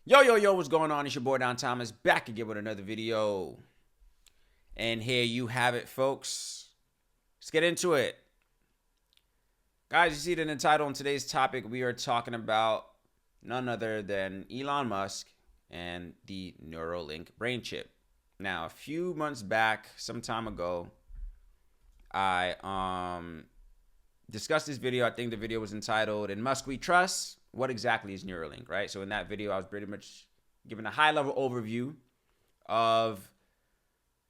Yo, what's going on? It's your boy Don Thomas back again with another video. And here you have it, folks. Let's get into it. Guys, you see it in the title. On today's topic, we are talking about none other than Elon Musk and the Neuralink brain chip. Now, a few months back, some time ago, I discussed this video. I think the video was entitled, "In Musk We Trust? What exactly is Neuralink?" Right? So in that video, I was pretty much giving a high-level overview of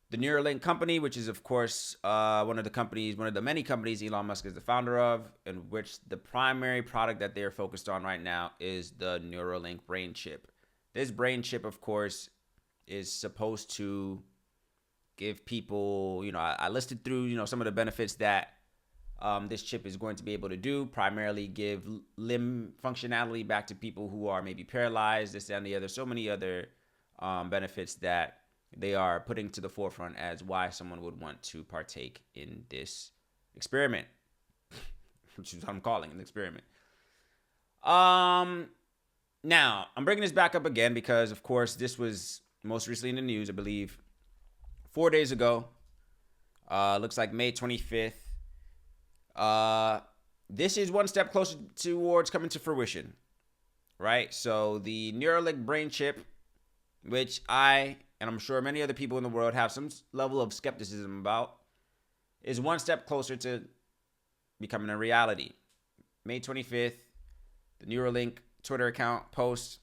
the Neuralink company, which is, of course, one of the many companies Elon Musk is the founder of, in which the primary product that they're focused on right now is the Neuralink brain chip. This brain chip, of course, is supposed to give people, I listed through, some of the benefits that this chip is going to be able to do. Primarily give limb functionality back to people who are maybe paralyzed, this and the other. So many other benefits that they are putting to the forefront as why someone would want to partake in this experiment, which is what I'm calling an experiment. Now, I'm bringing this back up again because, of course, this was most recently in the news, I believe, 4 days ago. Looks like May 25th. This is one step closer towards coming to fruition, right? So the Neuralink brain chip, which and I'm sure many other people in the world have some level of skepticism about, is one step closer to becoming a reality. May 25th, the Neuralink Twitter account posts,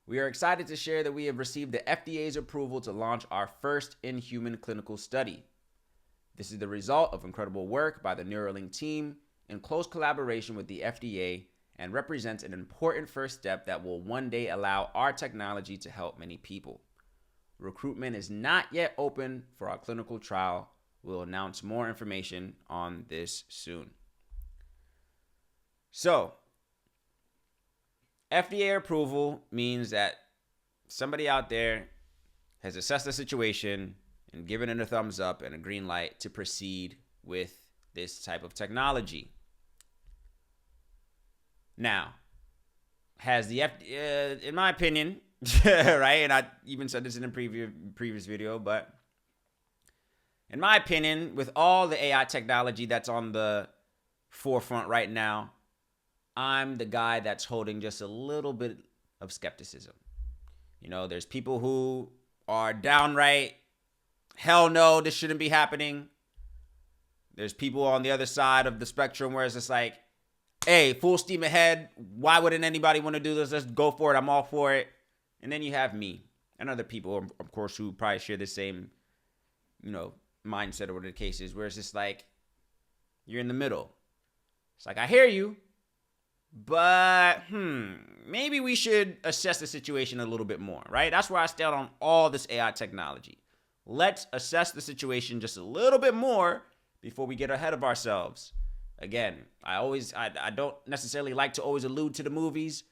"We are excited to share that we have received the FDA's approval to launch our first in-human clinical study. This is the result of incredible work by the Neuralink team in close collaboration with the FDA and represents an important first step that will one day allow our technology to help many people. Recruitment is not yet open for our clinical trial. We'll announce more information on this soon." So, FDA approval means that somebody out there has assessed the situation and given it a thumbs up and a green light to proceed with this type of technology. Now, has the FDA, in my opinion, right, and I even said this in a previous video, but in my opinion, with all the AI technology that's on the forefront right now, I'm the guy that's holding just a little bit of skepticism. There's people who are downright, hell no, this shouldn't be happening. There's people on the other side of the spectrum where it's just like, hey, full steam ahead. Why wouldn't anybody want to do this? Let's go for it. I'm all for it. And then you have me and other people, of course, who probably share the same, mindset or whatever the case is, where it's just like, you're in the middle. It's like, I hear you, but maybe we should assess the situation a little bit more, right? That's where I stand on all this AI technology. Let's assess the situation just a little bit more before we get ahead of ourselves. Again, I don't necessarily like to always allude to the movies,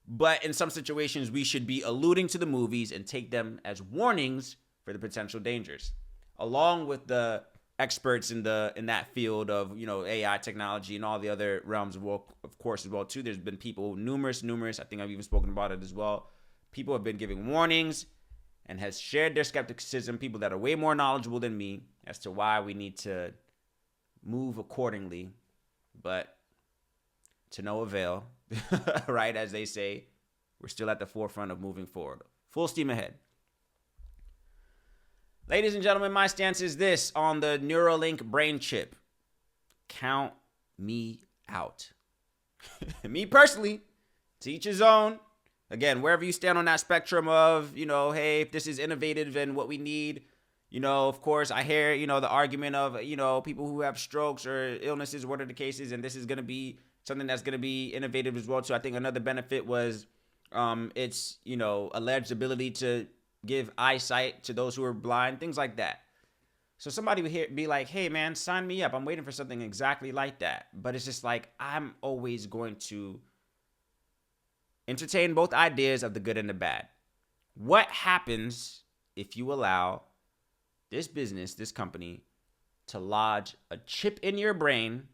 but in some situations we should be alluding to the movies and take them as warnings for the potential dangers. Along with the experts in that field of, AI technology and all the other realms of course as well too. There's been people, numerous, I think I've even spoken about it as well. People have been giving warnings and has shared their skepticism, people that are way more knowledgeable than me, as to why we need to move accordingly, but to no avail, right? As they say, we're still at the forefront of moving forward. Full steam ahead. Ladies and gentlemen, my stance is this on the Neuralink brain chip. Count me out. Me personally, to each his own. Again, wherever you stand on that spectrum of, hey, if this is innovative and what we need, of course, I hear, the argument of, people who have strokes or illnesses, what are the cases, and this is going to be something that's going to be innovative as well. So I think another benefit was its, alleged ability to give eyesight to those who are blind, things like that. So somebody would be like, hey, man, sign me up. I'm waiting for something exactly like that. But it's just like, I'm always going to entertain both ideas of the good and the bad. What happens if you allow this business, this company, to lodge a chip in your brain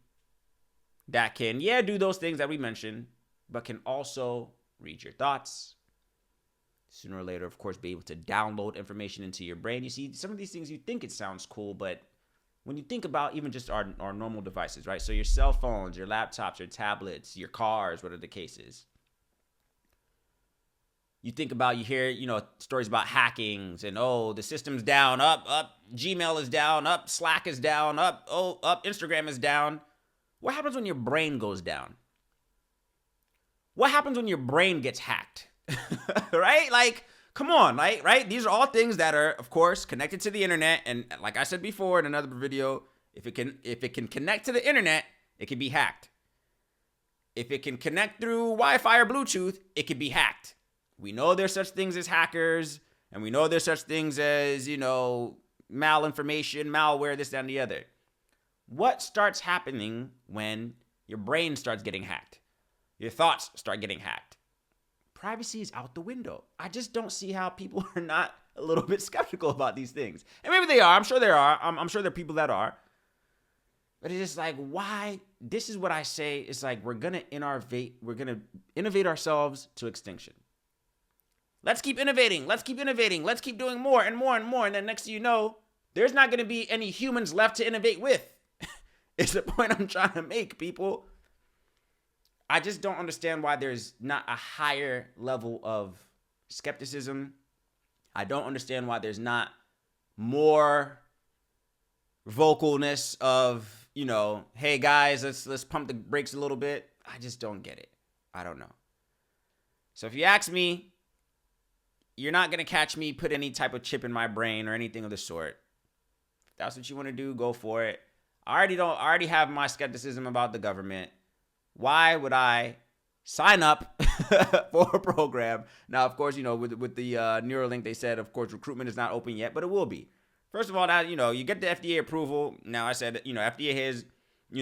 that can, do those things that we mentioned, but can also read your thoughts, sooner or later, of course, be able to download information into your brain. You see, some of these things, you think it sounds cool, but when you think about even just our normal devices, right? So your cell phones, your laptops, your tablets, your cars, whatever the case is. You think about, you hear, stories about hackings and, the system's down, up, Gmail is down, up, Slack is down, up, Instagram is down. What happens when your brain goes down? What happens when your brain gets hacked? Right? Like, come on, right? These are all things that are, of course, connected to the internet. And like I said before in another video, if it can connect to the internet, it can be hacked. If it can connect through Wi-Fi or Bluetooth, it can be hacked. We know there's such things as hackers, and we know there's such things as, malinformation, malware, this, that, and the other. What starts happening when your brain starts getting hacked? Your thoughts start getting hacked. Privacy is out the window. I just don't see how people are not a little bit skeptical about these things. And maybe they are. I'm sure there are. I'm sure there are people that are. But it's just like, why? This is what I say. It's like, we're going to innovate ourselves to extinction. Let's keep innovating. Let's keep innovating. Let's keep doing more and more and more. And then next thing you know, there's not going to be any humans left to innovate with. It's the point I'm trying to make, people. I just don't understand why there's not a higher level of skepticism. I don't understand why there's not more vocalness of, hey guys, let's pump the brakes a little bit. I just don't get it. I don't know. So if you ask me, you're not going to catch me put any type of chip in my brain or anything of the sort. If that's what you want to do, go for it. I already have my skepticism about the government. Why would I sign up for a program? Now, of course, with the Neuralink, they said, of course, recruitment is not open yet, but it will be. First of all, now, you get the FDA approval. Now, I said, FDA has,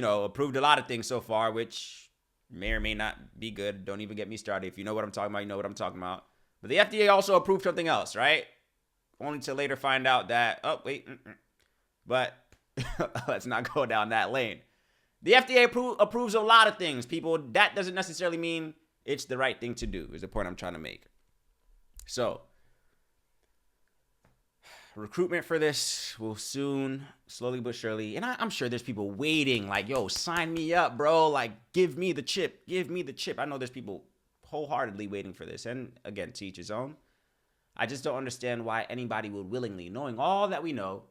approved a lot of things so far, which may or may not be good. Don't even get me started. If you know what I'm talking about, you know what I'm talking about. But the FDA also approved something else, right? Only to later find out that, but let's not go down that lane. The FDA approves a lot of things, people. That doesn't necessarily mean it's the right thing to do, is the point I'm trying to make. So, recruitment for this will soon, slowly but surely, and I'm sure there's people waiting, like, yo, sign me up, bro. Like, give me the chip. I know there's people wholeheartedly waiting for this. And again, to each his own. I just don't understand why anybody would willingly, knowing all that we know,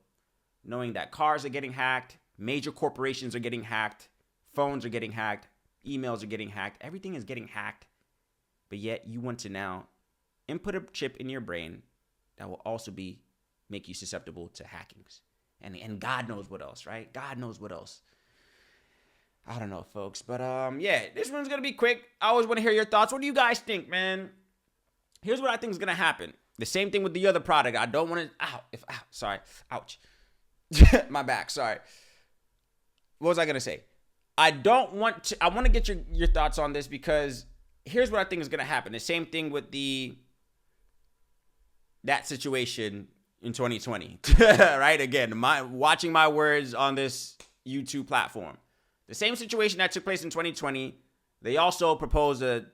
knowing that cars are getting hacked, major corporations are getting hacked, phones are getting hacked, emails are getting hacked, everything is getting hacked. But yet you want to now input a chip in your brain that will also make you susceptible to hackings. And God knows what else, right? God knows what else. I don't know, folks. But this one's going to be quick. I always want to hear your thoughts. What do you guys think, man? Here's what I think is going to happen. The same thing with the other product. I don't want to... Ouch. My back, sorry. What was I going to say? I want to get your thoughts on this, because here's what I think is going to happen. The same thing with that situation in 2020, right? Again, watching my words on this YouTube platform. The same situation that took place in 2020, they also proposed a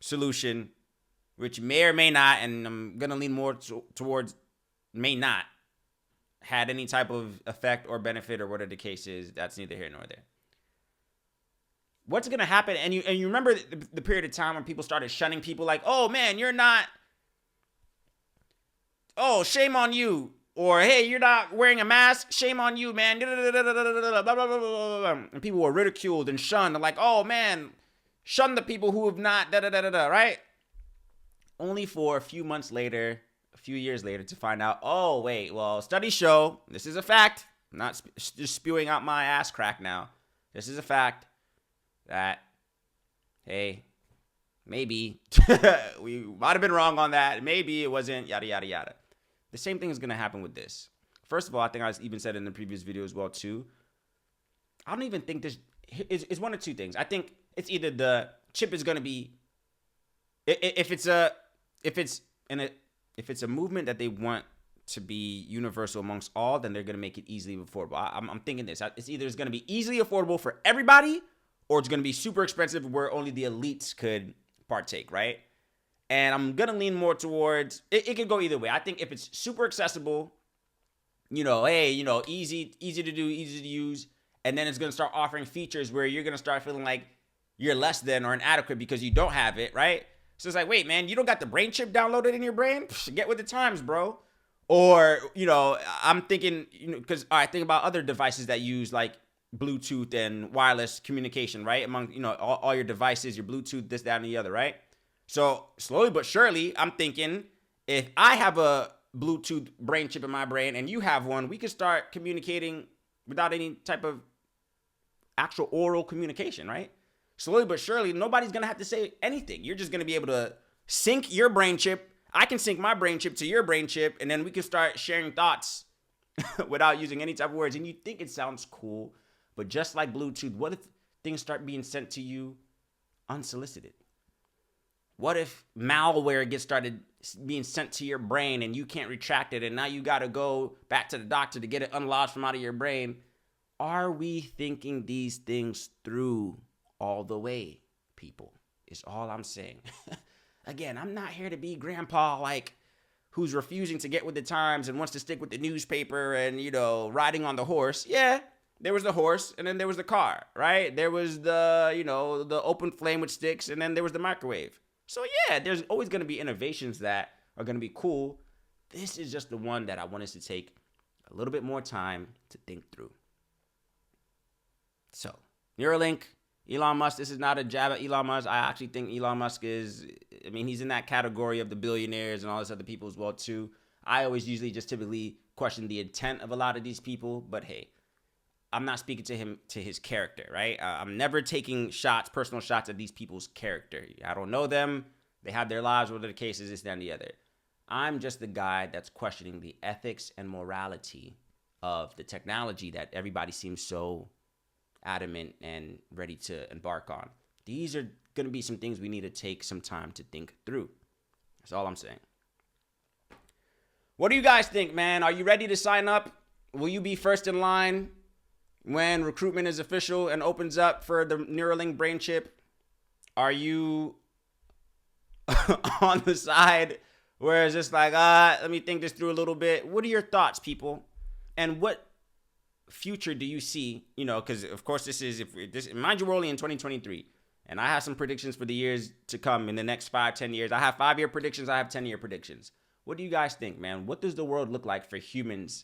solution which may or may not, and I'm going to lean more towards may not, had any type of effect or benefit or whatever the case is. That's neither here nor there. What's going to happen? And you remember the period of time when people started shunning people, like, oh man, you're not, oh, shame on you. Or, hey, you're not wearing a mask, shame on you, man. And people were ridiculed and shunned. Like, oh man, shun the people who have not, right? Only for a few months later, a few years later, to find out, oh, wait, well, studies show, this is a fact, I'm not just spewing out my ass crack now. This is a fact that, hey, maybe we might have been wrong on that. Maybe it wasn't, yada, yada, yada. The same thing is going to happen with this. First of all, I think I even said in the previous video as well, too. I don't even think this is one of two things. I think it's either the chip is going to be, if it's a movement that they want to be universal amongst all, then they're going to make it easily affordable. I'm thinking this. It's either it's going to be easily affordable for everybody, or it's going to be super expensive where only the elites could partake, right? And I'm going to lean more towards, it could go either way. I think if it's super accessible, hey, easy to do, easy to use, and then it's going to start offering features where you're going to start feeling like you're less than or inadequate because you don't have it, right? So it's like, wait, man, you don't got the brain chip downloaded in your brain? Get with the times, bro. Or, I'm thinking, because, all right, think about other devices that use like Bluetooth and wireless communication, right? Among, all your devices, your Bluetooth, this, that, and the other, right? So slowly but surely, I'm thinking if I have a Bluetooth brain chip in my brain and you have one, we could start communicating without any type of actual oral communication, right? Slowly but surely, nobody's going to have to say anything. You're just going to be able to sync your brain chip. I can sync my brain chip to your brain chip, and then we can start sharing thoughts without using any type of words. And you think it sounds cool, but just like Bluetooth, what if things start being sent to you unsolicited? What if malware gets started being sent to your brain and you can't retract it, and now you got to go back to the doctor to get it unlodged from out of your brain? Are we thinking these things through all the way, people? Is all I'm saying. Again, I'm not here to be grandpa who's refusing to get with the times and wants to stick with the newspaper and, riding on the horse. Yeah, there was the horse and then there was the car, right? There was the, the open flame with sticks, and then there was the microwave. So yeah, there's always going to be innovations that are going to be cool. This is just the one that I want us to take a little bit more time to think through. So, Neuralink, Elon Musk, this is not a jab at Elon Musk. I actually think Elon Musk he's in that category of the billionaires and all this other people as well too. I always usually just typically question the intent of a lot of these people, but hey, I'm not speaking to his character, right? I'm never taking personal shots at these people's character. I don't know them. They have their lives, whatever the case is, this, that, and the other. I'm just the guy that's questioning the ethics and morality of the technology that everybody seems so adamant and ready to embark on. These are going to be some things we need to take some time to think through. That's all I'm saying. What do you guys think, man? Are you ready to sign up? Will you be first in line when recruitment is official and opens up for the Neuralink brain chip? Are you on the side where it's just like, let me think this through a little bit? What are your thoughts, people? And what future do you see? Because of course mind you, we're only in 2023, and I have some predictions for the years to come in the next 5-10 years. I have 5-year predictions. I have 10-year predictions. What do you guys think, man? What does the world look like for humans?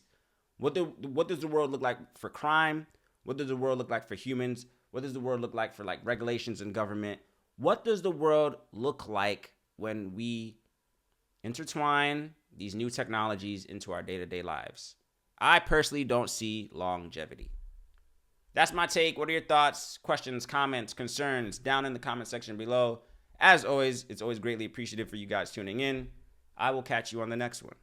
What does the world look like for crime? What does the world look like for humans? What does the world look like for regulations and government? What does the world look like when we intertwine these new technologies into our day-to-day lives? I personally don't see longevity. That's my take. What are your thoughts, questions, comments, concerns down in the comment section below? As always, it's always greatly appreciative for you guys tuning in. I will catch you on the next one.